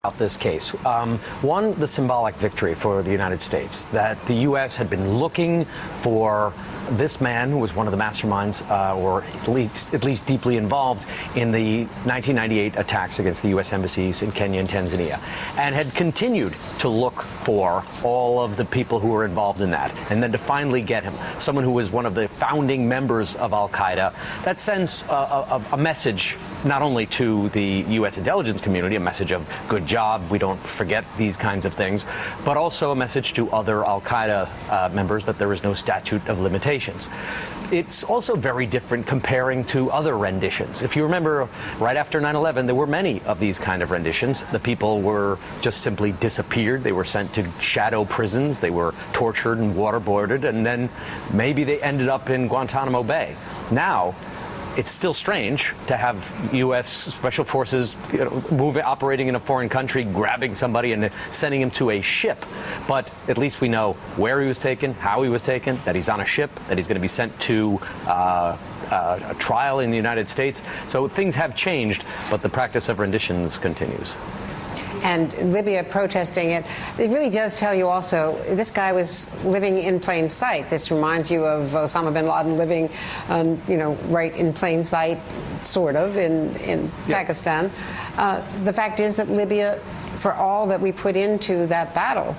About this case. One, the symbolic victory for the United States, that the U.S. had been looking for this man who was one of the masterminds, or at least deeply involved in the 1998 attacks against the U.S. embassies in Kenya and Tanzania, and had continued to look for all of the people who were involved in that, and then to finally get him, someone who was one of the founding members of al-Qaeda. That sends a message not only to the U.S. intelligence community, a message of good job, we don't forget these kinds of things, but also a message to other al-Qaeda members that there is no statute of limitations. It's also very different comparing to other renditions. If you remember, right after 9/11, there were many of these kind of renditions. The people were just simply disappeared. They were sent to shadow prisons. They were tortured and waterboarded, and then maybe they ended up in Guantanamo Bay. Now, it's still strange to have U.S. Special Forces operating in a foreign country, grabbing somebody and sending him to a ship. But at least we know where he was taken, how he was taken, that he's on a ship, that he's going to be sent to a trial in the United States. So things have changed, but the practice of renditions continues. And Libya protesting it, it really does tell you also, this guy was living in plain sight. This reminds you of Osama bin Laden living, right in plain sight, sort of, in Pakistan. The fact is that Libya, for all that we put into that battle,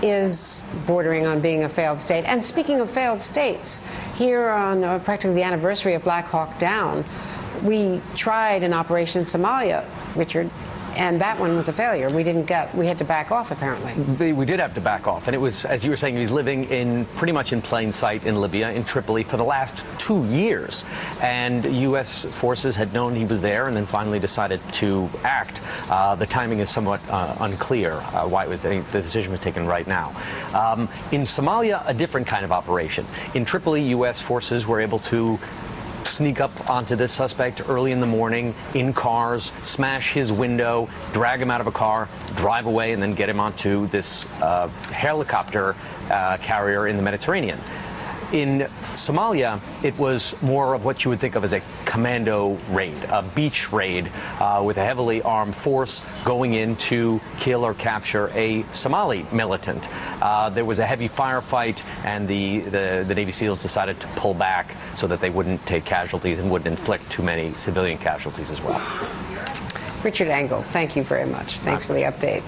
is bordering on being a failed state. And speaking of failed states, here on practically the anniversary of Black Hawk Down, we tried an operation in Somalia, Richard, and that one was a failure. We had to back off, apparently. We did have to back off. And it was, as you were saying, he was living pretty much in plain sight in Libya, in Tripoli, for the last 2 years. And U.S. forces had known he was there and then finally decided to act. The timing is somewhat unclear why the decision was taken right now. In Somalia, a different kind of operation. In Tripoli, U.S. forces were able to sneak up onto this suspect early in the morning in cars, smash his window, drag him out of a car, drive away, and then get him onto this helicopter carrier in the Mediterranean. In Somalia, it was more of what you would think of as a commando raid, a beach raid with a heavily armed force going in to kill or capture a Somali militant. There was a heavy firefight, and the Navy SEALs decided to pull back so that they wouldn't take casualties and wouldn't inflict too many civilian casualties as well. Richard Engel, thank you very much. Thanks for the update.